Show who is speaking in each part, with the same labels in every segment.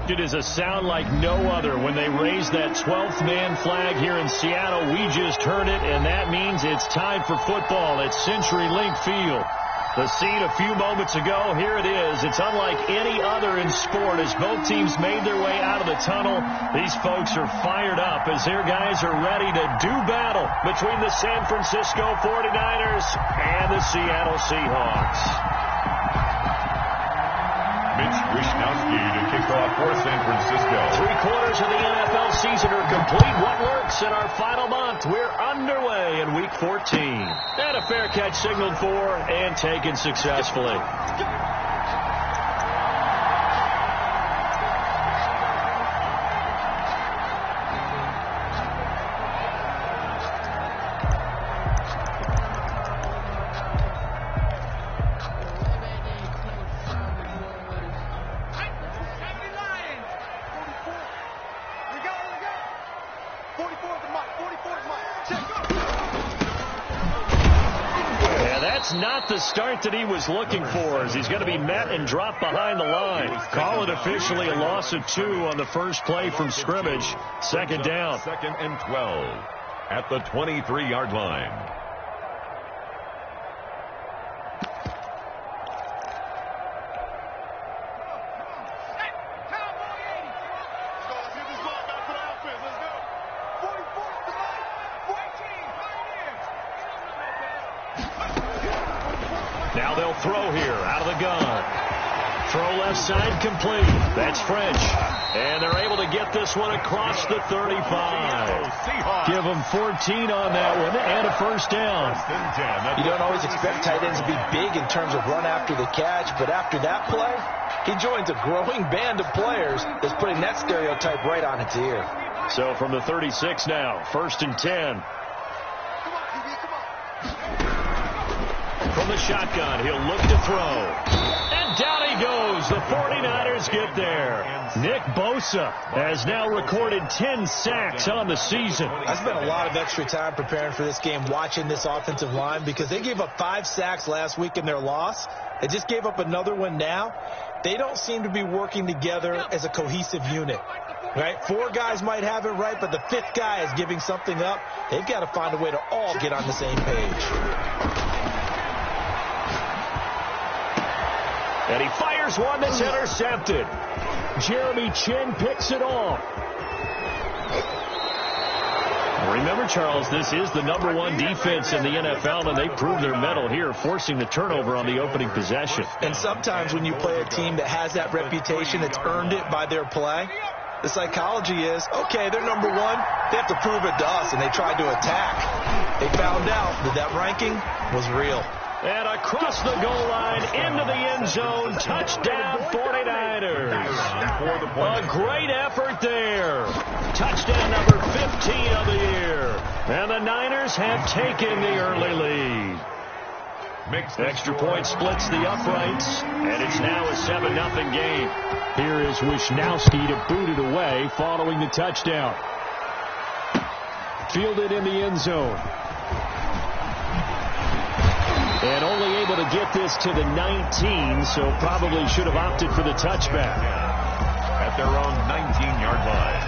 Speaker 1: It is a sound like no other when they raise that 12th man flag here in Seattle. We just heard it, and that means it's time for football at CenturyLink Field. The scene a few moments ago, here it is. It's unlike any other in sport as both teams made their way out of the tunnel. These folks are fired up as their guys are ready to do battle between the San Francisco 49ers and the Seattle Seahawks.
Speaker 2: Mitch Wishnowsky to kick off for San Francisco.
Speaker 1: 3/4 of the NFL season are complete. What works in our final month? We're underway in Week 14. And a fair catch signaled for and taken successfully. Not the start that he was looking for, as he's going to be met and dropped behind the line. Call it officially a loss of 2 on the first play from scrimmage. Second down.
Speaker 2: 2nd and 12 at the 23-yard line.
Speaker 1: Now they'll throw here out of the gun. Throw left side complete. That's French. And they're able to get this one across the 35. Give them 14 on that one and a first down.
Speaker 3: You don't always expect tight ends to be big in terms of run after the catch, but after that play, he joins a growing band of players that's putting that stereotype right on its ear.
Speaker 1: So from the 36 now, 1st and 10. From the shotgun, he'll look to throw. And down he goes. The 49ers get there. Nick Bosa has now recorded 10 sacks on the season.
Speaker 3: I spent a lot of extra time preparing for this game, watching this offensive line, because they gave up 5 sacks last week in their loss. They just gave up another one now. They don't seem to be working together as a cohesive unit. Right? 4 guys might have it right, but the 5th guy is giving something up. They've got to find a way to all get on the same page.
Speaker 1: And he fires one that's intercepted. Jeremy Chin picks it off. Remember, Charles, this is the #1 defense in the NFL, and they proved their mettle here, forcing the turnover on the opening possession.
Speaker 3: And sometimes when you play a team that has that reputation, that's earned it by their play, the psychology is, okay, they're #1. They have to prove it to us, and they tried to attack. They found out that that ranking was real.
Speaker 1: And across the goal line, into the end zone, touchdown 49ers. A great effort there. Touchdown number 15 of the year. And the Niners have taken the early lead. Extra point splits the uprights, and it's now a 7-0 game. Here is Wishnowsky to boot it away following the touchdown. Fielded in the end zone. And only able to get this to the 19, so probably should have opted for the touchback.
Speaker 2: At their own 19-yard line.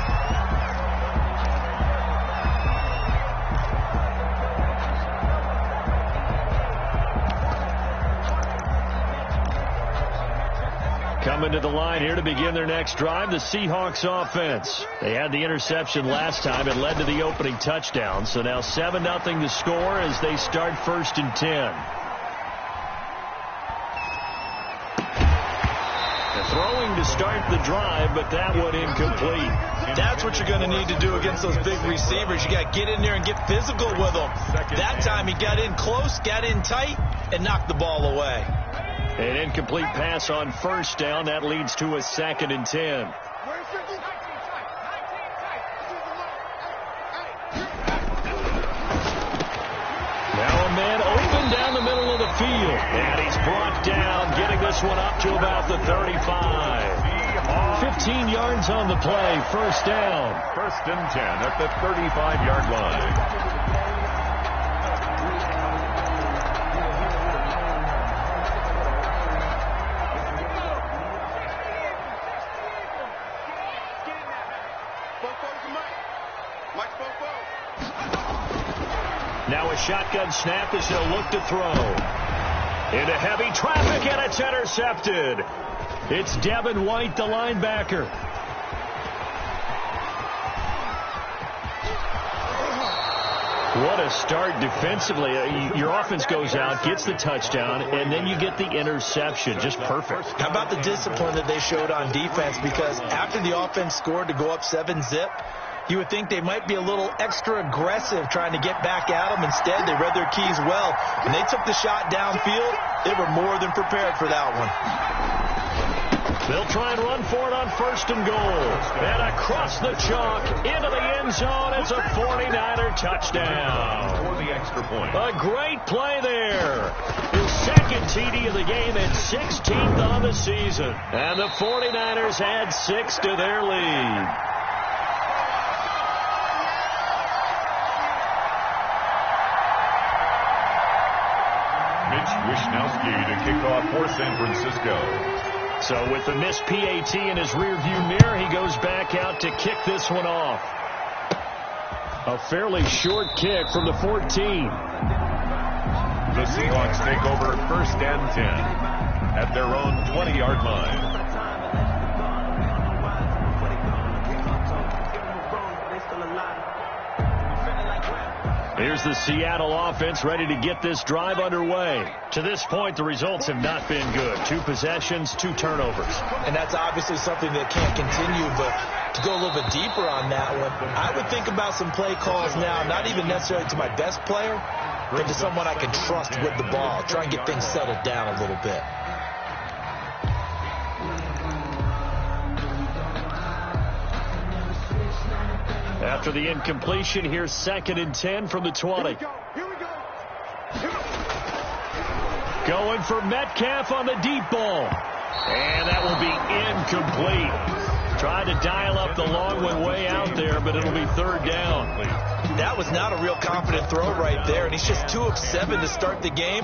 Speaker 1: Coming to the line here to begin their next drive, the Seahawks offense. They had the interception last time. It led to the opening touchdown. So now 7-0 to score as they start 1st and 10. Throwing to start the drive, but that one incomplete.
Speaker 3: That's what you're going to need to do against those big receivers. You got to get in there and get physical with them. That time he got in close, got in tight, and knocked the ball away.
Speaker 1: An incomplete pass on 1st down. That leads to a 2nd and 10. Now a man open down the middle of the field. And he's brought down, getting this one up to about the 35. 15 yards on the play. 1st down.
Speaker 2: 1st and 10 at the 35-yard line.
Speaker 1: shotgun snap as he'll look to throw. Into heavy traffic, and it's intercepted. It's Devin White, the linebacker. What a start defensively. Your offense goes out, gets the touchdown, and then you get the interception. Just perfect.
Speaker 3: How about the discipline that they showed on defense? Because after the offense scored to go up 7-zip, you would think they might be a little extra aggressive trying to get back at them. Instead, they read their keys well. When they took the shot downfield, they were more than prepared for that one.
Speaker 1: They'll try and run for it on 1st and goal. And across the chalk, into the end zone. It's a 49er touchdown.
Speaker 2: For the extra point.
Speaker 1: A great play there. His second TD of the game and 16th on the season. And the 49ers add 6 to their lead.
Speaker 2: Mitch Wishnowsky to kick off for San Francisco.
Speaker 1: So with the missed PAT in his rearview mirror, he goes back out to kick this one off. A fairly short kick from the 14.
Speaker 2: The Seahawks take over 1st and 10 at their own 20-yard line.
Speaker 1: Here's the Seattle offense ready to get this drive underway. To this point, the results have not been good. 2 possessions, 2 turnovers.
Speaker 3: And that's obviously something that can't continue, but to go a little bit deeper on that one, I would think about some play calls now, not even necessarily to my best player, but to someone I can trust with the ball. Try and get things settled down a little bit.
Speaker 1: After the incompletion, here's 2nd and 10 from the 20.
Speaker 4: Here we go.
Speaker 1: Going for Metcalf on the deep ball. And that will be incomplete. Tried to dial up the long one way out there, but it'll be 3rd down.
Speaker 3: That was not a real confident throw right there, and he's just 2 of 7 to start the game.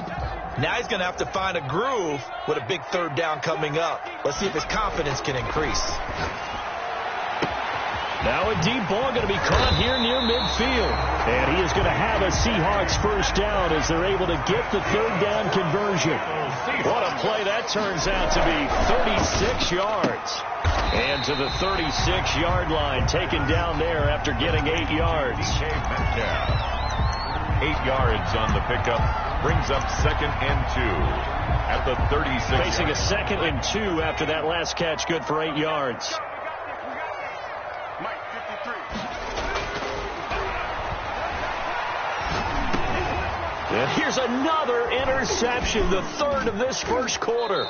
Speaker 3: Now he's going to have to find a groove with a big 3rd down coming up. Let's see if his confidence can increase.
Speaker 1: Now a deep ball going to be caught here near midfield. And he is going to have a Seahawks 1st down as they're able to get the 3rd down conversion. What a play that turns out to be. 36 yards. And to the 36-yard line, taken down there after getting 8 yards.
Speaker 2: 8 yards on the pickup. Brings up 2nd and 2 at the 36.
Speaker 1: Facing a 2nd and 2 after that last catch, good for 8 yards. And here's another interception, the 3rd of this 1st quarter.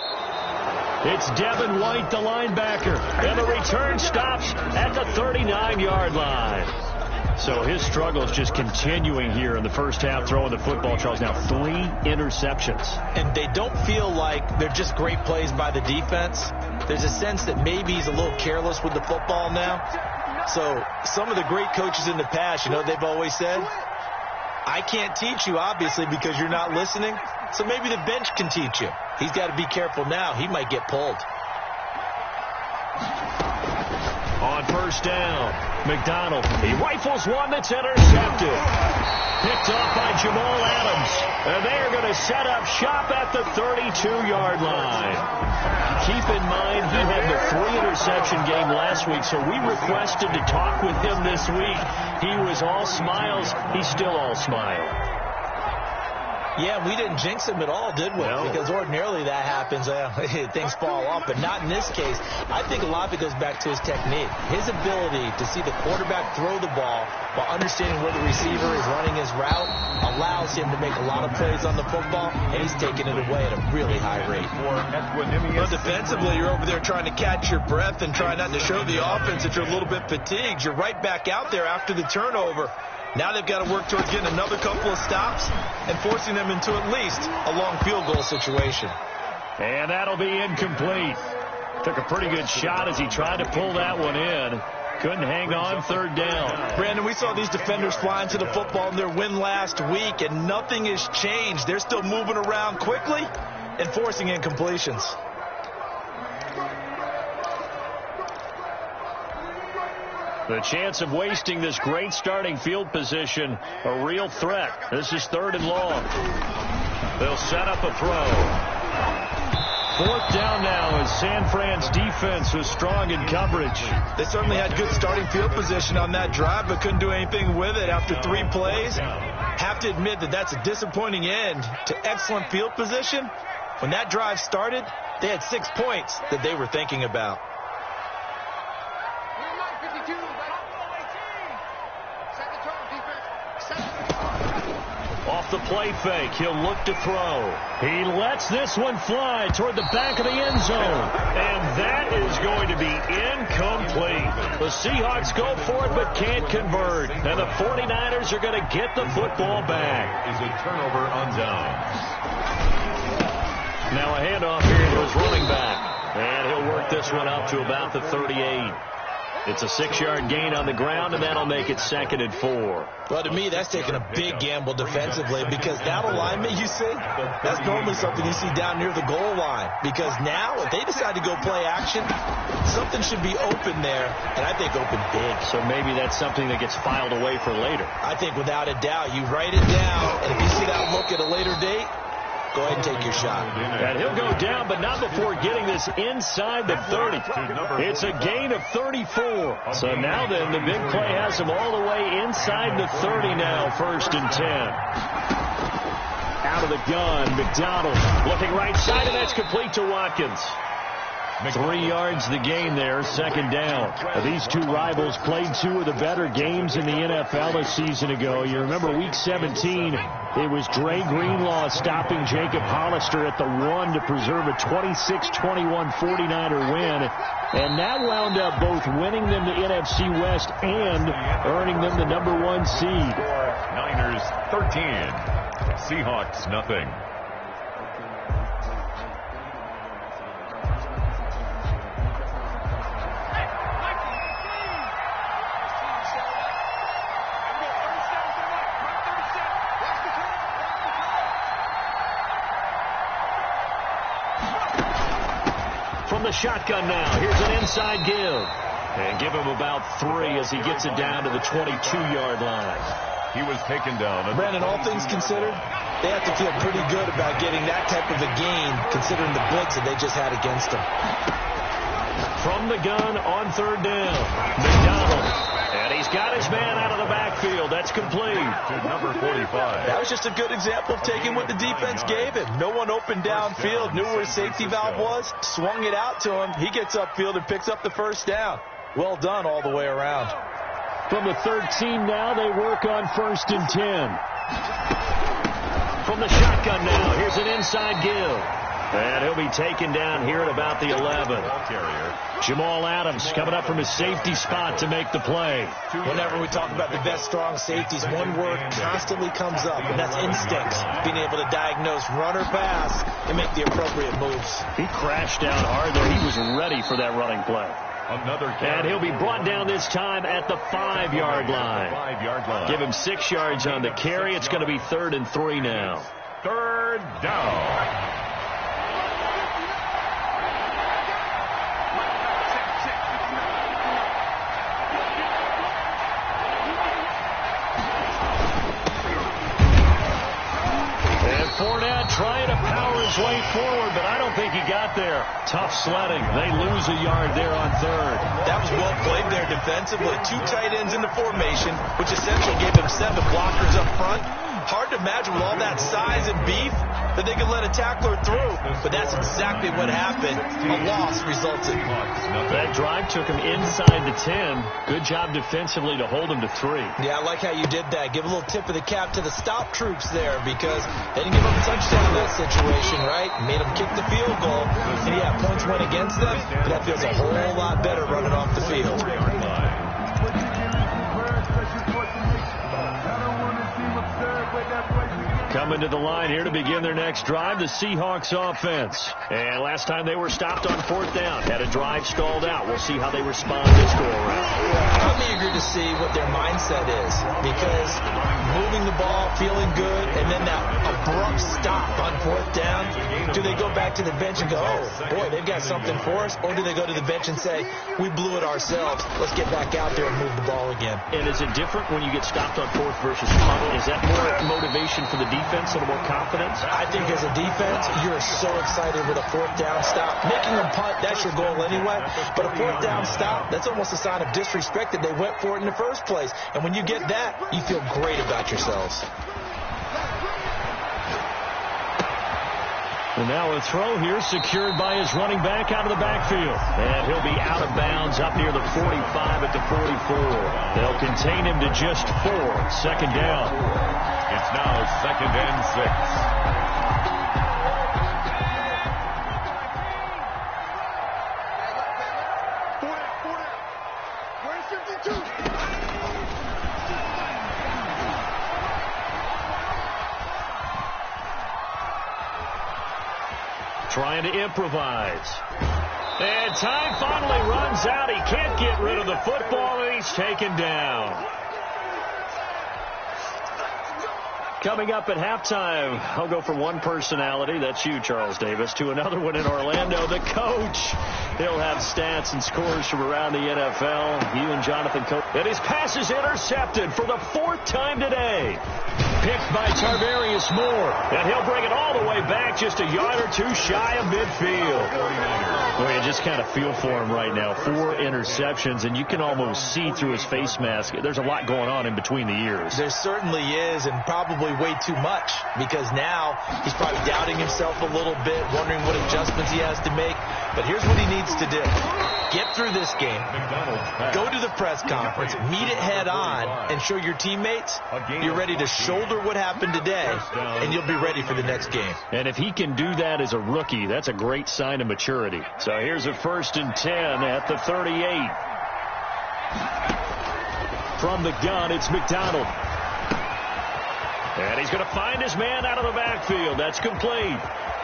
Speaker 1: It's Devin White, the linebacker. And the return stops at the 39-yard line. So his struggle is just continuing here in the 1st half, throwing the football. Charles, now 3 interceptions.
Speaker 3: And they don't feel like they're just great plays by the defense. There's a sense that maybe he's a little careless with the football now. So some of the great coaches in the past, you know, they've always said, I can't teach you, obviously, because you're not listening. So maybe the bench can teach you. He's got to be careful now. He might get pulled.
Speaker 1: On 1st down, McDonald. He rifles one that's intercepted. Picked off by Jamal Adams. And they are going to set up shop at the 32-yard line. Keep in mind, he had the 3-interception game last week, so we requested to talk with him this week. He was all smiles. He's still all smile.
Speaker 3: Yeah, we didn't jinx him at all, did we?
Speaker 1: No.
Speaker 3: Because ordinarily that happens. Things fall off, but not in this case. I think a lot of it goes back to his technique. His ability to see the quarterback throw the ball while understanding where the receiver is running his route allows him to make a lot of plays on the football, and he's taking it away at a really high rate. Well, defensively, you're over there trying to catch your breath and try not to show the offense that you're a little bit fatigued. You're right back out there after the turnover. Now they've got to work towards getting another couple of stops and forcing them into at least a long field goal situation.
Speaker 1: And that'll be incomplete. Took a pretty good shot as he tried to pull that one in. Couldn't hang on 3rd down.
Speaker 3: Brandon, we saw these defenders flying to the football in their win last week, and nothing has changed. They're still moving around quickly and forcing incompletions.
Speaker 1: The chance of wasting this great starting field position, a real threat. This is 3rd and long. They'll set up a throw. 4th down now as San Fran's defense was strong in coverage.
Speaker 3: They certainly had good starting field position on that drive, but couldn't do anything with it after 3 plays. Have to admit that that's a disappointing end to excellent field position. When that drive started, they had 6 points that they were thinking about.
Speaker 1: Off the play fake, he'll look to throw. He lets this one fly toward the back of the end zone. And that is going to be incomplete. The Seahawks go for it but can't convert. And the 49ers are going to get the football back.
Speaker 2: Is a turnover on downs.
Speaker 1: Now a handoff here to his running back. And he'll work this one up to about the 38. It's a 6-yard gain on the ground, and that'll make it 2nd and 4.
Speaker 3: Well, to me, that's taking a big gamble defensively because that alignment you see, that's normally something you see down near the goal line. Because now, if they decide to go play action, something should be open there, and I think open big.
Speaker 1: So maybe that's something that gets filed away for later.
Speaker 3: I think without a doubt, you write it down, and if you see that look at a later date, go ahead and take your shot.
Speaker 1: And he'll go down, but not before getting this inside the 30. It's a gain of 34. So now then, the big play has him all the way inside the 30 now, 1st and 10. Out of the gun, McDonald looking right side, and that's complete to Watkins. 3 yards the gain there, 2nd down. These two rivals played 2 of the better games in the NFL a season ago. You remember week 17, it was Dre Greenlaw stopping Jacob Hollister at the 1 to preserve a 26-21 49er win. And that wound up both winning them the NFC West and earning them the #1 seed.
Speaker 2: Niners 13, Seahawks nothing.
Speaker 1: From the shotgun now, here's an inside give. And give him about 3 as he gets it down to the 22-yard line.
Speaker 2: He was taken down.
Speaker 3: Brandon, all things considered, they have to feel pretty good about getting that type of a gain, considering the blitz that they just had against them.
Speaker 1: From the gun on 3rd down, McDonald. And he's got his man out of the backfield. That's complete.
Speaker 2: To number 45.
Speaker 3: That was just a good example of taking what the defense gave him. No one opened downfield, knew where his safety valve was, swung it out to him. He gets upfield and picks up the 1st down. Well done all the way around.
Speaker 1: From the 13 now, they work on 1st and 10. From the shotgun now, here's an inside give. And he'll be taken down here at about the 11. Jamal Adams coming up from his safety spot to make the play.
Speaker 3: Whenever we talk about the best strong safeties, one word constantly comes up, and that's instincts. Being able to diagnose run or pass and make the appropriate moves.
Speaker 1: He crashed down hard there. He was ready for that running play. And he'll be brought down this time at the 5-yard line. Give him 6 yards on the carry. It's going to be 3rd and 3 now.
Speaker 2: 3rd down.
Speaker 1: Fournette trying to power his way forward, but I don't think he got there. Tough sledding. They lose a yard there on 3rd.
Speaker 3: That was well played there defensively. 2 tight ends in the formation, which essentially gave them 7 blockers up front. Hard to imagine with all that size and beef that they could let a tackler through, but that's exactly what happened. A loss resulted.
Speaker 1: That drive took him inside the 10. Good job defensively to hold him to 3.
Speaker 3: Yeah, I like how you did that. Give a little tip of the cap to the stop troops there because they didn't give up a touchdown in that situation, right? Made them kick the field goal. And yeah, points went against them, but that feels a whole lot better running off the field.
Speaker 1: Coming to the line here to begin their next drive, the Seahawks offense. And last time they were stopped on 4th down, had a drive stalled out. We'll see how they respond this go-around.
Speaker 3: I'm eager to see what their mindset is, because moving the ball, feeling good, and then that abrupt stop on 4th down, do they go back to the bench and go, oh, boy, they've got something for us? Or do they go to the bench and say, we blew it ourselves, let's get back out there and move the ball again?
Speaker 1: And is it different when you get stopped on 4th versus punt? Is that more motivation for the defense, a little more confidence?
Speaker 3: I think as a defense, you're so excited with a 4th down stop. Making them punt, that's your goal anyway. But a 4th down stop, that's almost a sign of disrespect that they went for it in the first place. And when you get that, you feel great about yourselves.
Speaker 1: And now a throw here secured by his running back out of the backfield. And he'll be out of bounds up near the 45 at the 44. They'll contain him to just 4. 2nd down.
Speaker 2: It's now 2nd and 6.
Speaker 1: Trying to improvise. And time finally runs out. He can't get rid of the football, and he's taken down. Coming up at halftime, I'll go from one personality, that's you, Charles Davis, to another one in Orlando, the coach. He'll have stats and scores from around the NFL. You and Jonathan Coach. And his pass is intercepted for the 4th time today. Picked by Tarvarius Moore. And he'll bring it all the way back just a yard or two shy of midfield. Boy, you just kind of feel for him right now. 4 interceptions, and you can almost see through his face mask. There's a lot going on in between the ears.
Speaker 3: There certainly is, and probably way too much, because now he's probably doubting himself a little bit, wondering what adjustments he has to make. But here's what he needs to do. Get through this game, go to the press conference, meet it head on, and show your teammates you're ready to shoulder what happened today, and you'll be ready for the next game.
Speaker 1: And if he can do that as a rookie, that's a great sign of maturity. So here's a 1st and 10 at the 38. From the gun, it's McDonald. And he's going to find his man out of the backfield. That's complete.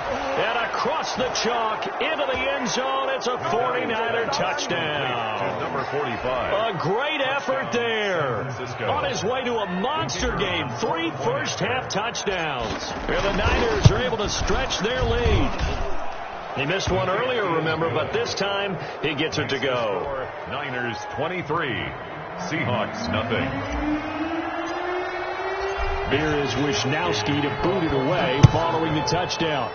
Speaker 1: And across the chalk into the end zone, it's a 49er touchdown.
Speaker 2: Number 45.
Speaker 1: A great effort there. On his way to a monster game. 3 first-half touchdowns. And the Niners are able to stretch their lead. He missed one earlier, remember, but this time he gets it to go.
Speaker 2: Niners 23. Seahawks nothing.
Speaker 1: Here is Wisnowski to boot it away following the touchdown.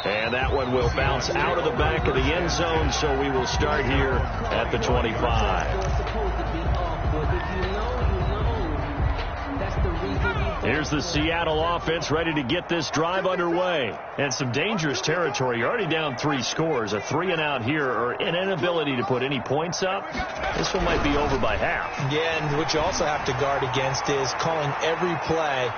Speaker 1: And that one will bounce out of the back of the end zone, so we will start here at the 25. Here's the Seattle offense ready to get this drive underway. And some dangerous territory. You're already down 3 scores. A 3-and-out here, or an inability to put any points up. This one might be over by half.
Speaker 3: Yeah, and what you also have to guard against is calling every play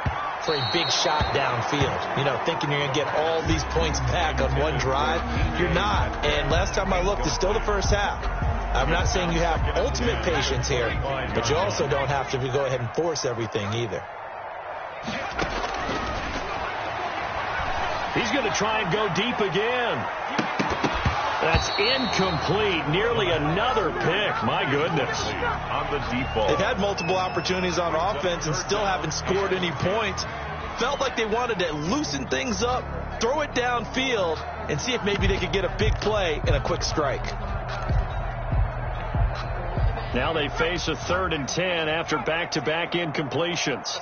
Speaker 3: for a big shot downfield. You know, thinking you're going to get all these points back on one drive. You're not. And last time I looked, it's still the first half. I'm not saying you have ultimate patience here, but you also don't have to go ahead and force everything either.
Speaker 1: He's going to try and go deep again. That's incomplete. Nearly another pick. My goodness.
Speaker 2: On the deep ball.
Speaker 3: They've had multiple opportunities on offense and still haven't scored any points. Felt like they wanted to loosen things up, throw it downfield, and see if maybe they could get a big play and a quick strike.
Speaker 1: Now they face a 3rd and 10 after back-to-back incompletions.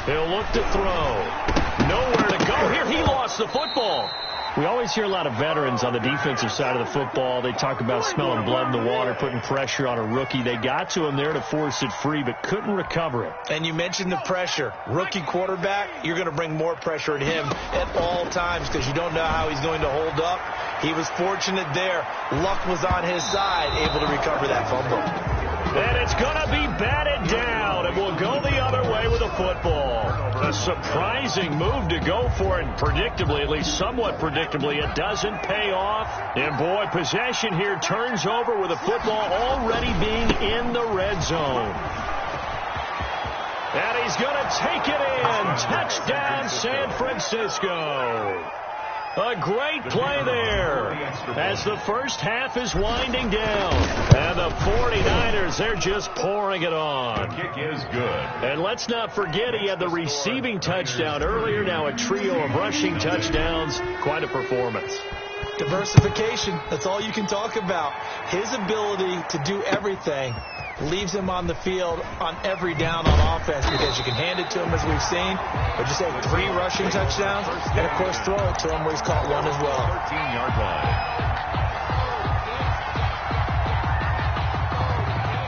Speaker 1: He'll look to throw. Nowhere to go. Here he lost the football. We always hear a lot of veterans on the defensive side of the football. They talk about smelling blood in the water, putting pressure on a rookie. They got to him there to force it free, but couldn't recover it.
Speaker 3: And you mentioned the pressure. Rookie quarterback, you're going to bring more pressure at him at all times because you don't know how he's going to hold up. He was fortunate there. Luck was on his side, able to recover that fumble.
Speaker 1: And it's going to be batted down, and we'll go the other way with the football. The surprising move to go for it. Predictably, at least somewhat predictably, it doesn't pay off. And, boy, possession here turns over with the football already being in the red zone. And he's going to take it in. Touchdown, San Francisco. A great play there as the first half is winding down. And the 49ers, they're just pouring it on.
Speaker 2: The kick is good.
Speaker 1: And let's not forget he had the receiving touchdown earlier. Now a trio of rushing touchdowns. Quite a performance.
Speaker 3: Diversification, that's all you can talk about. His ability to do everything leaves him on the field on every down on offense because you can hand it to him as we've seen, but just have 3 rushing touchdowns and, of course, throw it to him where he's caught one as well.
Speaker 2: 13-yard line.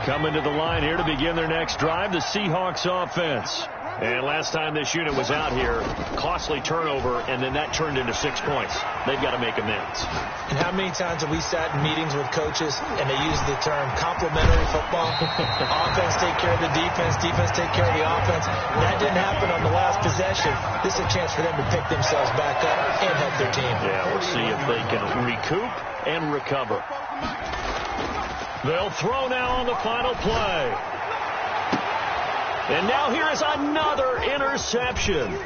Speaker 1: Coming to the line here to begin their next drive, the Seahawks offense. And last time this unit was out here, costly turnover, and then that turned into 6 points. They've got to make amends.
Speaker 3: And how many times have we sat in meetings with coaches and they use the term complementary football? Offense take care of the defense, defense take care of the offense. That didn't happen on the last possession. This is a chance for them to pick themselves back up and help their team.
Speaker 1: Yeah, we'll see if they can recoup and recover. They'll throw now on the final play. And now here is another interception.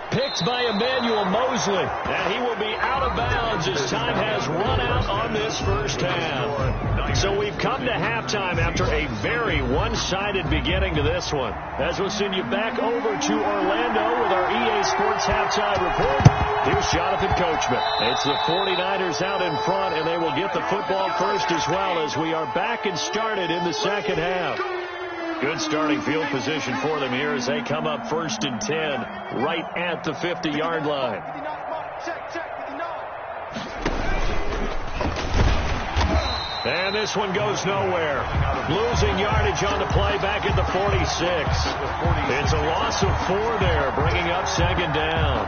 Speaker 1: Picked by Emmanuel Mosley. And he will be out of bounds as time has run out on this first half. So we've come to halftime after a very one-sided beginning to this one. As we'll send you back over to Orlando with our EA Sports Halftime Report. Here's Jonathan Coachman. It's the 49ers out in front, and they will get the football first as well as we are back and started in the second half. Good starting field position for them here as they come up 1st and 10 right at the 50-yard line. And this one goes nowhere. Losing yardage on the play back at the 46. It's a loss of 4 there, bringing up 2nd down.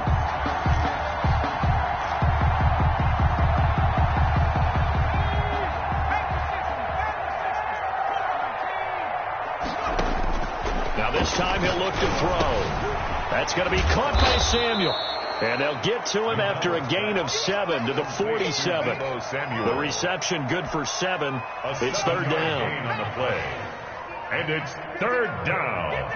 Speaker 1: This time he'll look to throw. That's going to be caught by Samuel. And they'll get to him after a gain of 7 to the 47. The reception good for 7. It's 3rd down.
Speaker 2: On the play. And it's 3rd down.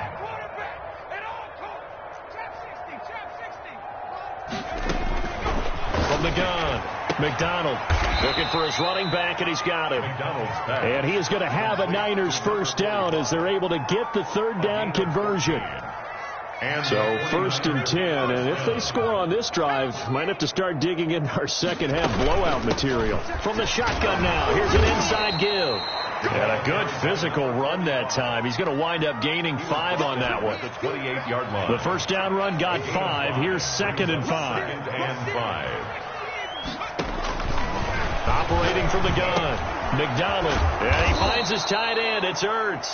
Speaker 1: From the gun, McDonald looking for his running back, and he's got him. And he is going to have a Niners first down as they're able to get the 3rd down conversion. So 1st and 10, and if they score on this drive, might have to start digging in our second half blowout material. From the shotgun now, here's an inside give. And a good physical run that time. He's going to wind up gaining 5 on that one.
Speaker 2: The 28-yard line.
Speaker 1: The first down run got 5. Here's 2nd and 5.
Speaker 2: 2nd and 5.
Speaker 1: Operating from the gun, McDonald. And he finds his tight end. It's Ertz.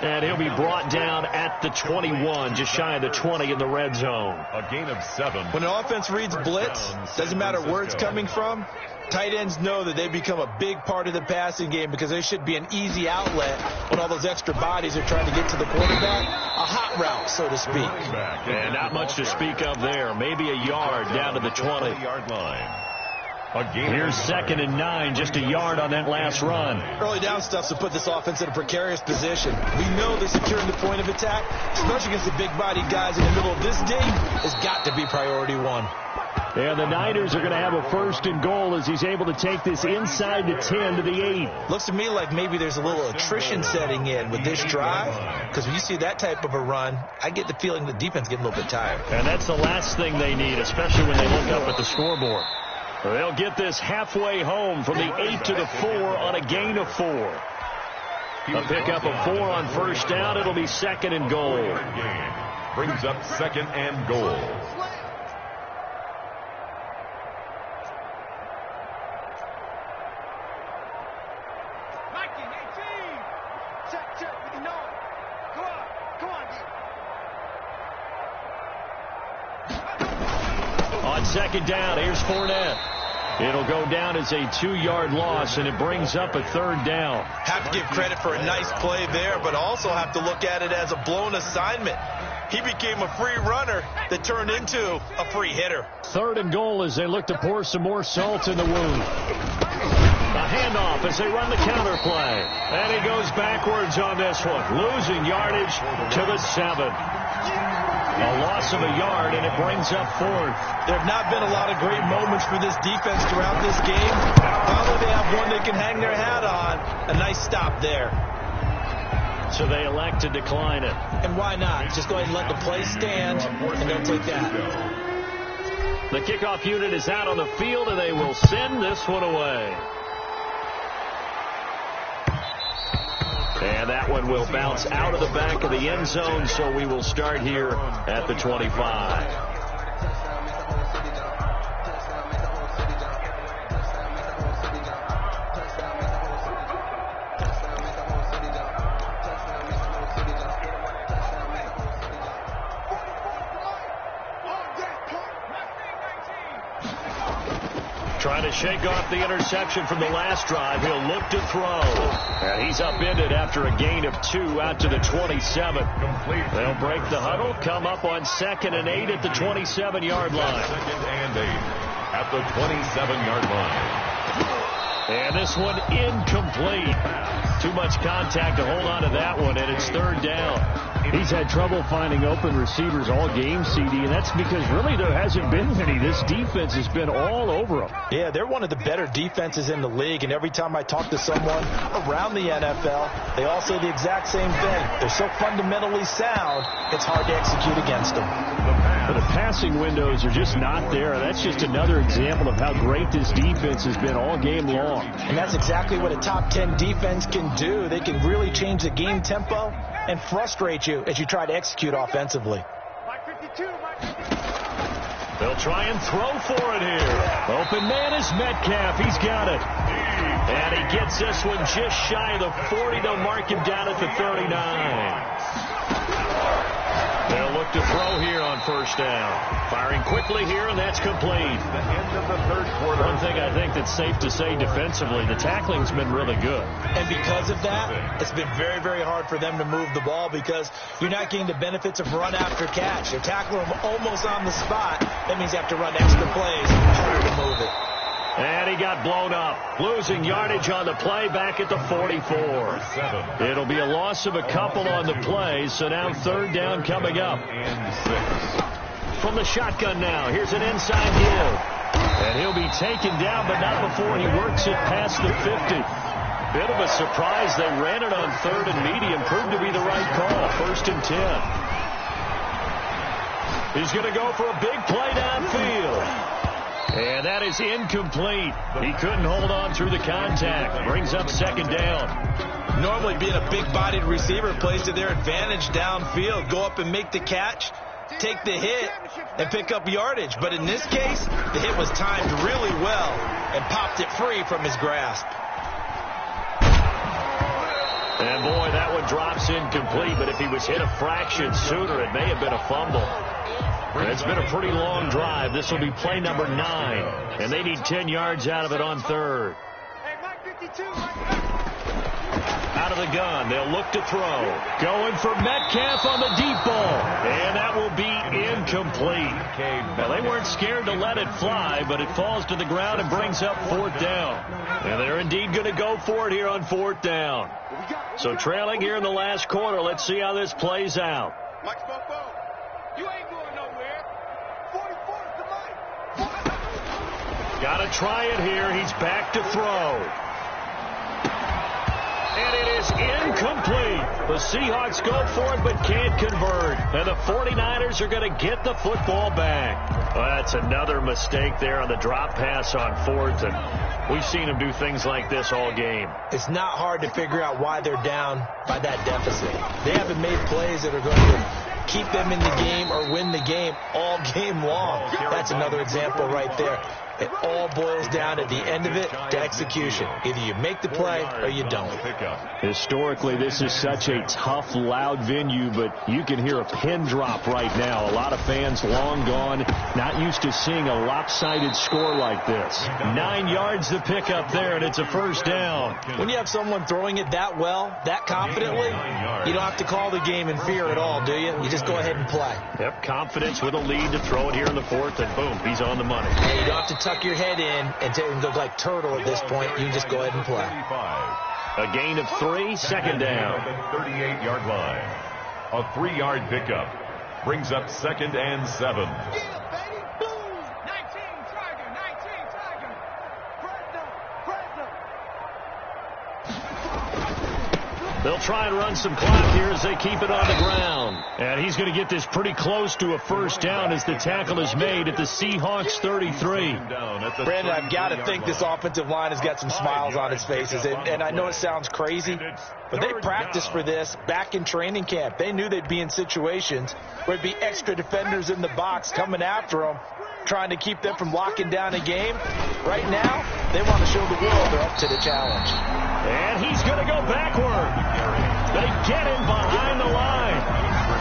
Speaker 1: And he'll be brought down at the 21, just shy of the 20 in the red zone.
Speaker 2: A gain of 7.
Speaker 3: When an offense reads blitz, doesn't matter where it's coming from, tight ends know that they become a big part of the passing game because they should be an easy outlet when all those extra bodies are trying to get to the quarterback. A hot route, so to speak.
Speaker 1: And not much to speak of there. Maybe a yard down to the 20-yard line. Here's 2nd and 9, just a yard on that last run.
Speaker 3: Early down stuff to put this offense in a precarious position. We know that securing the point of attack, especially against the big-bodied guys in the middle of this game, has got to be priority 1.
Speaker 1: And the Niners are going to have a 1st and goal as he's able to take this inside the 10 to the 8.
Speaker 3: Looks to me like maybe there's a little attrition setting in with this drive, because when you see that type of a run, I get the feeling the defense getting a little bit tired.
Speaker 1: And that's the last thing they need, especially when they look up at the scoreboard. They'll get this halfway home from the 8 to the 4 on a gain of 4. A pickup of 4 on first down. It'll be 2nd and goal.
Speaker 2: Brings up 2nd and goal.
Speaker 1: On 2nd down, here's Fournette. It'll go down as a 2-yard loss, and it brings up a 3rd down.
Speaker 3: Have to give credit for a nice play there, but also have to look at it as a blown assignment. He became a free runner that turned into a free hitter.
Speaker 1: 3rd and goal as they look to pour some more salt in the wound. A handoff as they run the counter play. And he goes backwards on this one, losing yardage to the 7. A loss of a yard, and it brings up 4th.
Speaker 3: There have not been a lot of great moments for this defense throughout this game. Finally, they have one they can hang their hat on. A nice stop there.
Speaker 1: So they elect to decline it.
Speaker 3: And why not? Just go ahead and let the play stand, and they'll take that.
Speaker 1: The kickoff unit is out on the field, and they will send this one away. And that one will bounce out of the back of the end zone, so we will start here at the 25. Trying to shake off the interception from the last drive. He'll look to throw. And he's upended after a gain of 2 out to the 27. They'll break the huddle, come up on 2nd and 8 at the 27-yard line.
Speaker 2: 2nd and 8 at the 27-yard line.
Speaker 1: And this one incomplete. Too much contact to hold on to that one, and it's 3rd down. He's had trouble finding open receivers all game, CD, and that's because really there hasn't been many. This defense has been all over them.
Speaker 3: Yeah, they're one of the better defenses in the league, and every time I talk to someone around the NFL, they all say the exact same thing. They're so fundamentally sound, it's hard to execute against them.
Speaker 1: But the passing windows are just not there. That's just another example of how great this defense has been all game long.
Speaker 3: And that's exactly what a top 10 defense can do. They can really change the game tempo and frustrate you as you try to execute offensively.
Speaker 1: They'll try and throw for it here. Open man is Metcalf. He's got it. And he gets this one just shy of the 40. They'll mark him down at the 39. They'll look to throw here on 1st down. Firing quickly here, and that's complete.
Speaker 2: The end of the 3rd quarter.
Speaker 1: One thing I think that's safe to say defensively, the tackling's been really good.
Speaker 3: And because of that, it's been very, very hard for them to move the ball because you're not getting the benefits of run after catch. They're tackling them almost on the spot. That means you have to run extra plays, harder to move it.
Speaker 1: And he got blown up, losing yardage on the play back at the 44. It'll be a loss of a couple on the play, so now 3rd down coming up.
Speaker 2: And 6.
Speaker 1: From the shotgun now, here's an inside give. And he'll be taken down, but not before he works it past the 50. Bit of a surprise. They ran it on 3rd and medium. Proved to be the right call. 1st and 10. He's going to go for a big play downfield. And that is incomplete. He couldn't hold on through the contact. Brings up 2nd down.
Speaker 3: Normally being a big-bodied receiver plays to their advantage downfield. Go up and make the catch, take the hit, and pick up yardage. But in this case, the hit was timed really well and popped it free from his grasp.
Speaker 1: And boy, that one drops incomplete. But if he was hit a fraction sooner, it may have been a fumble. It's been a pretty long drive. This will be play number 9. And they need 10 yards out of it on 3rd. Out of the gun. They'll look to throw. Going for Metcalf on the deep ball. And that will be incomplete. Well, they weren't scared to let it fly, but it falls to the ground and brings up 4th down. And they're indeed going to go for it here on 4th down. So trailing here in the last quarter. Let's see how this plays out.
Speaker 4: You ain't going nowhere. 44's the mic.
Speaker 1: Got to try it here. He's back to throw. And it is incomplete. The Seahawks go for it but can't convert. And the 49ers are going to get the football back. Well, that's another mistake there on the drop pass on 4th. And we've seen them do things like this all game.
Speaker 3: It's not hard to figure out why they're down by that deficit. They haven't made plays that are going to keep them in the game or win the game all game long. That's another example right there. It all boils down at the end of it to execution. Either you make the play or you don't.
Speaker 1: Historically, this is such a tough, loud venue, but you can hear a pin drop right now. A lot of fans long gone, not used to seeing a lopsided score like this. 9 yards to pick up there, and it's a first down.
Speaker 3: When you have someone throwing it that well, that confidently, you don't have to call the game in fear at all, do you? You just go ahead and play.
Speaker 1: Yep, confidence with a lead to throw it here in the fourth, and boom, he's on the money.
Speaker 3: And you don't have to tuck your head in and look like turtle at this point. You just go ahead and play.
Speaker 1: A gain of 3, second down.
Speaker 2: 38-yard line. A 3-yard pickup brings up 2nd and 7.
Speaker 1: They'll try and run some clock here as they keep it on the ground. And he's going to get this pretty close to a first down as the tackle is made at the Seahawks 33.
Speaker 3: Brandon, I've got to think this offensive line has got some smiles on its faces. And I know it sounds crazy, but they practiced for this back in training camp. They knew they'd be in situations where there'd be extra defenders in the box coming after them, trying to keep them from locking down a game. Right now, they want to show the world they're up to the challenge.
Speaker 1: And he's going to go backward. They get him behind the line.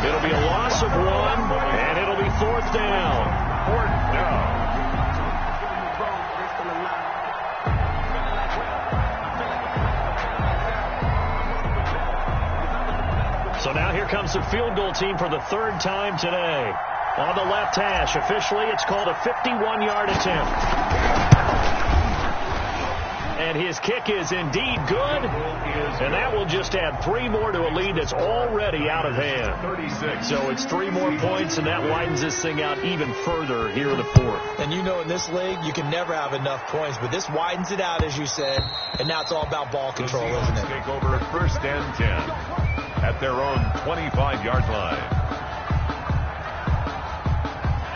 Speaker 1: It'll be a loss of 1, and it'll be 4th down.
Speaker 2: 4th down.
Speaker 1: So now here comes the field goal team for the 3rd time today. On the left hash, officially it's called a 51-yard attempt. And his kick is indeed good, and that will just add 3 more to a lead that's already out of hand.
Speaker 2: 36.
Speaker 1: So it's 3 more points, and that widens this thing out even further here in the 4th.
Speaker 3: And you know in this league, you can never have enough points, but this widens it out, as you said, and now it's all about ball control, isn't it?
Speaker 2: Take over 1st and 10 at their own 25-yard line.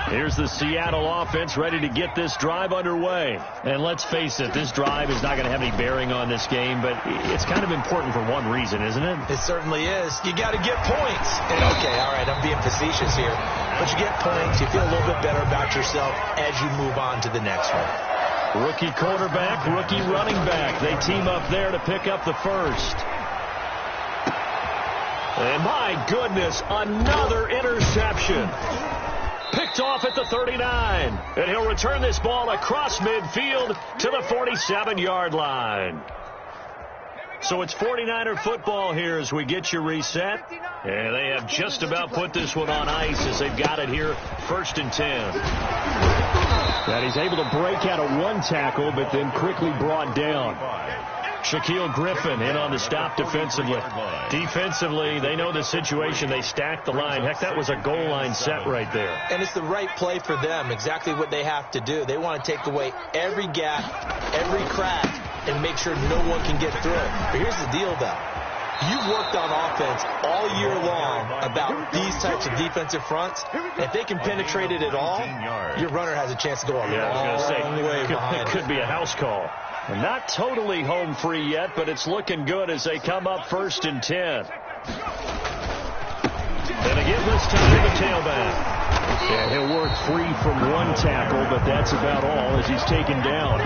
Speaker 1: Here's the Seattle offense ready to get this drive underway. And let's face it, this drive is not going to have any bearing on this game, but it's kind of important for one reason, isn't it?
Speaker 3: It certainly is. You got to get points. And okay, all right, I'm being facetious here. But you get points, you feel a little bit better about yourself as you move on to the next one.
Speaker 1: Rookie quarterback, rookie running back. They team up there to pick up the first. And my goodness, another interception. Picked off at the 39. And he'll return this ball across midfield to the 47-yard line. So it's 49er football here as we get you reset. And they have just about put this one on ice as they've got it here 1st and 10. And he's able to break out of 1 tackle, but then quickly brought down. Shaquille Griffin in on the stop defensively. Defensively, they know the situation. They stack the line. Heck, that was a goal line set right there.
Speaker 3: And it's the right play for them, exactly what they have to do. They want to take away every gap, every crack, and make sure no one can get through it. But here's the deal, though. You've worked on offense all year long about these types of defensive fronts. If they can penetrate it at all, your runner has a chance to go a long way behind.
Speaker 1: It could be a house call. Not totally home free yet, but it's looking good as they come up 1st and 10. And again this time the tailback. And he'll work free from 1 tackle, but that's about all as he's taken down.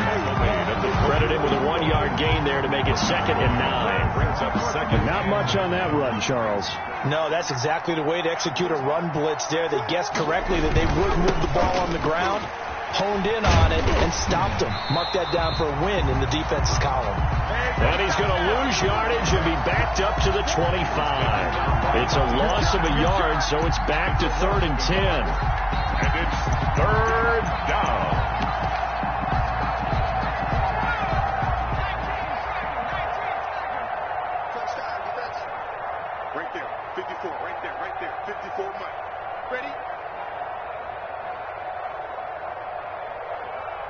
Speaker 1: Credit him with a 1-yard gain there to make it 2nd and 9. Not much on that run, Charles.
Speaker 3: No, that's exactly the way to execute a run blitz there. They guessed correctly that they would move the ball on the ground, honed in on it, and stopped him. Mark that down for a win in the defense's column.
Speaker 1: And he's going to lose yardage and be backed up to the 25. It's a loss of a yard, so it's back to 3rd and 10.
Speaker 2: And it's 3rd down.
Speaker 4: Right there, 54, right there, 54 Mike. Ready?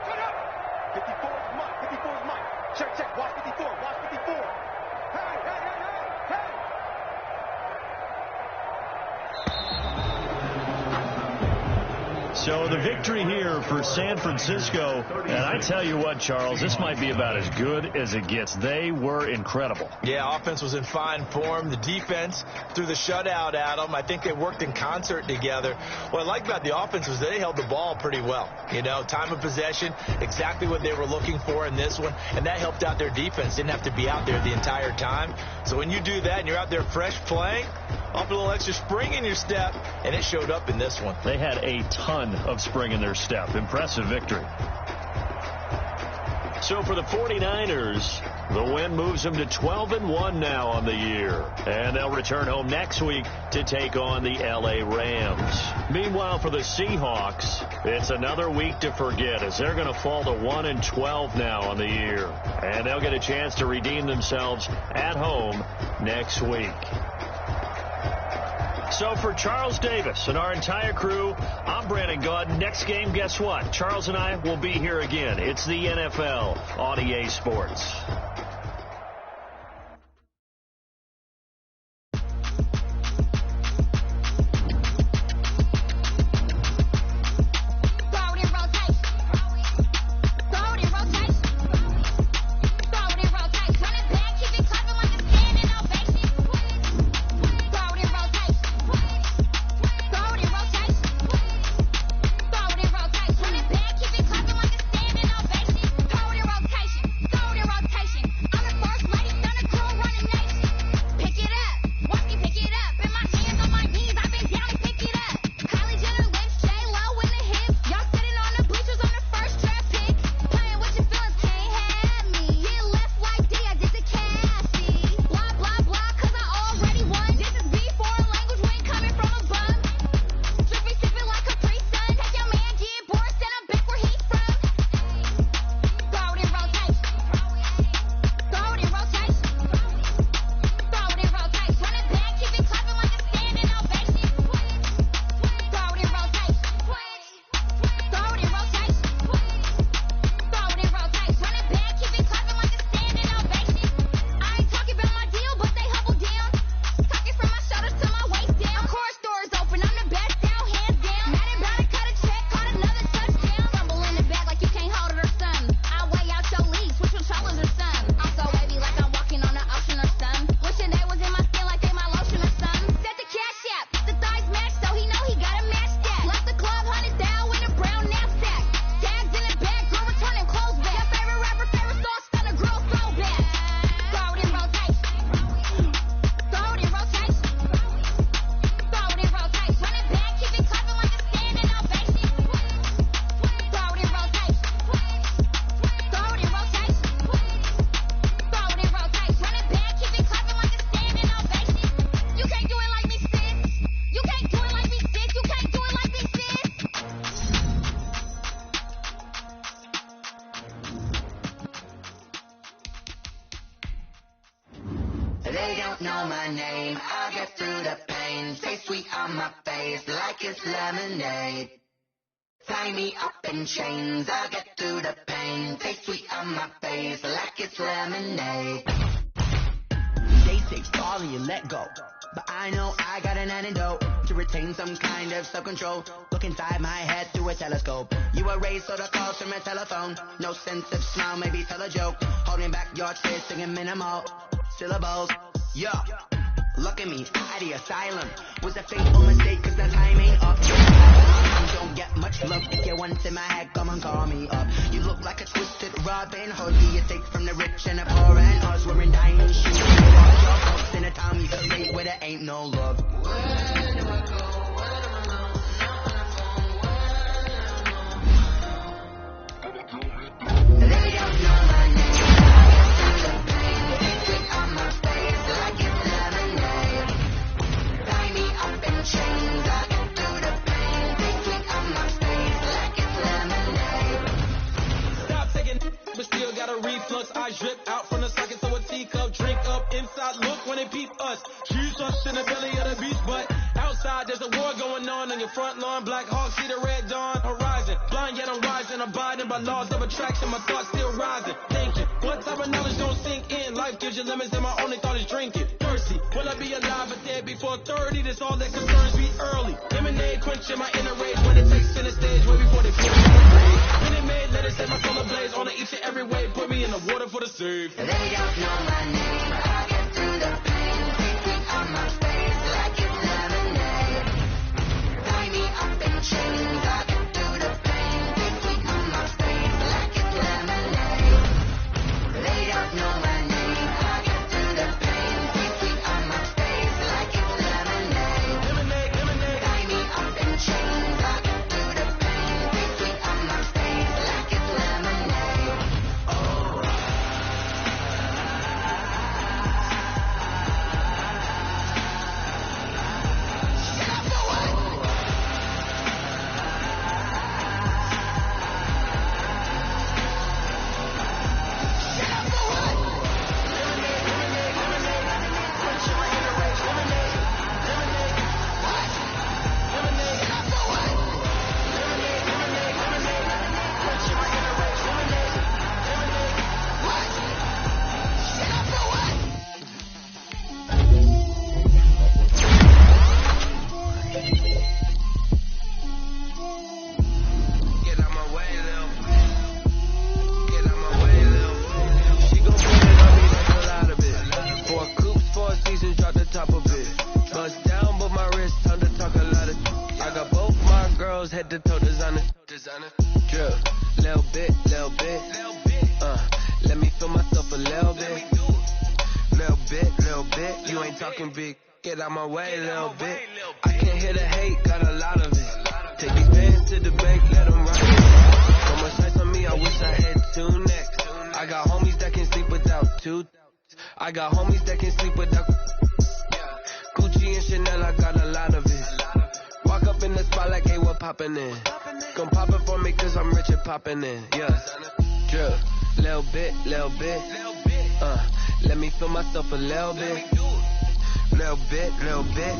Speaker 4: Cut up! 54 is Mike, 54 is Mike. Check, watch 54, watch 54. Hey!
Speaker 1: So the victory here for San Francisco, and I tell you what, Charles, this might be about as good as it gets. They were incredible.
Speaker 3: Yeah, offense was in fine form. The defense threw the shutout at them. I think they worked in concert together. What I like about the offense was they held the ball pretty well. You know, time of possession, exactly what they were looking for in this one, and that helped out their defense. Didn't have to be out there the entire time. So when you do that and you're out there fresh playing, up a little extra spring in your step, and it showed up in this one.
Speaker 1: They had a ton of spring in their step. Impressive victory. So for the 49ers, the win moves them to 12-1 now on the year. And they'll return home next week to take on the LA Rams. Meanwhile, for the Seahawks, it's another week to forget as they're going to fall to 1-12 now on the year. And they'll get a chance to redeem themselves at home next week. So for Charles Davis and our entire crew, I'm Brandon Gaudin. Next game, guess what? Charles and I will be here again. It's the NFL on EA Sports.
Speaker 5: They don't know my name, I'll get through the pain. Stay sweet on my face like it's lemonade. Tie me up in chains, I'll get through the pain. Stay sweet on my face like it's lemonade.
Speaker 6: They say fall and you let go, but I know I got an antidote to retain some kind of self-control. Look inside my head through a telescope. You erase all the calls from a telephone. No sense of smile, maybe tell a joke. Holding back your tears, singing minimal syllables. Yo, look at me, out of the asylum. Was a fateful mistake, cause the timing up. You don't get much love if you're once in my head, come and call me up. You look like a twisted Robin Hood. You take from the rich and the poor and us. We're in diamond shoes. All your folks in a town you can relate where there ain't no love. Where do I go? Where do I know? They don't know my name. Chains, I get through the pain. They sweet on my face like it's lemonade.
Speaker 7: Stop taking, but still got a reflux. I drip out from the socket, so a teacup. Drink up inside, look when they peep us. Shoes us in the belly of the beast, but outside there's a war going on your front lawn. Black Hawk, see the red dawn horizon. Blind yet I'm rising, abiding by laws of attraction. My thoughts still rising, thinking. What type of knowledge don't sink in? Life gives you lemons, and my only thought is drinking. Thirsty, will I be alive or dead before 30? That's all that concerns me early. Lemonade quenching my inner rage when it takes in its stage way before they put me on the grave. Minute Maid, let it set my soul ablaze on each and every way. Put me in the water for the save.
Speaker 5: They don't know my name. I get through the pain. Sweet on my face like it's lemonade. Tie me up in chains. I get through the pain. Sweet on my face like it's lemonade. They don't know my name. I get through the pain. Sweet on my face like it's lemonade.
Speaker 7: Lemonade, lemonade.
Speaker 5: Tie me up in chains. I get through the pain. Sweet on my face like it's lemonade.
Speaker 7: Get out my way, Lil. Get out my way, Lil. She gon' put it on me, that's a lot of it. 4 coops, 4 seasons, drop the top of it. Bust down, but my wrist, time to talk a lot of. I got both my girls, head to toe designer. Drill, little bit, little bit. Let me feel myself a little bit. Little bit, you ain't talking big. Get out my way, little bit. I can't hear the hate, got a lot of it. Take these fans to the bank, let them ride it. So much ice on me, I wish I had 2 necks. I got homies that can sleep without 2. I got homies that can sleep without Gucci and Chanel, I got a lot of it. Walk up in the spot like, hey, what poppin' in? Gon' pop it for me cause I'm rich and poppin' in, yeah. Drill, little bit, let me feel myself a little bit. Little bit,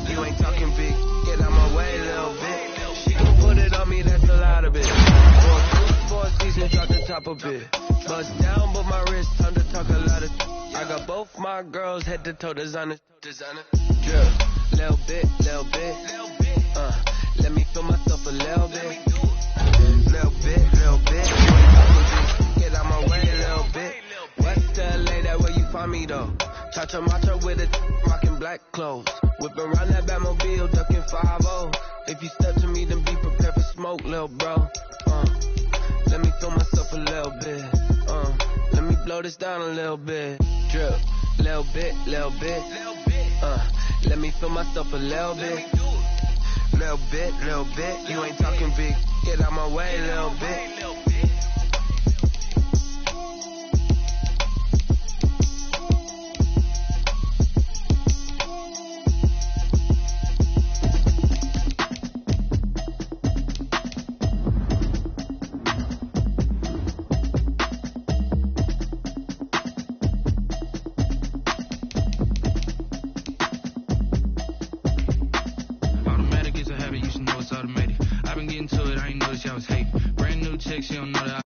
Speaker 7: you ain't talking big. Get out my way, little bit. She gon' put it on me, that's a lot of it. 4 seasons, drop the top of it. Bust down, but my wrist, time to talk a lot of. I got both my girls, head to toe designer. Drill, little bit, let me feel myself a little bit. Little bit, you ain't talking big. Get out my way, little bit. West LA, that where you find me though. Cha-cha macha with it, rockin' black clothes. Whip around that Batmobile, duckin' 5-0. If you step to me, then be prepared for smoke, lil' bro. Let me feel myself a little bit. Let me blow this down a little bit. Drip, little bit. Let me feel myself a little bit. Little bit, you ain't talking big. Get out my way, little bit.
Speaker 8: Automatic is a habit, you should know it's automated. I've been getting to it, I ain't noticed y'all was hating. Brand new chick, she don't know that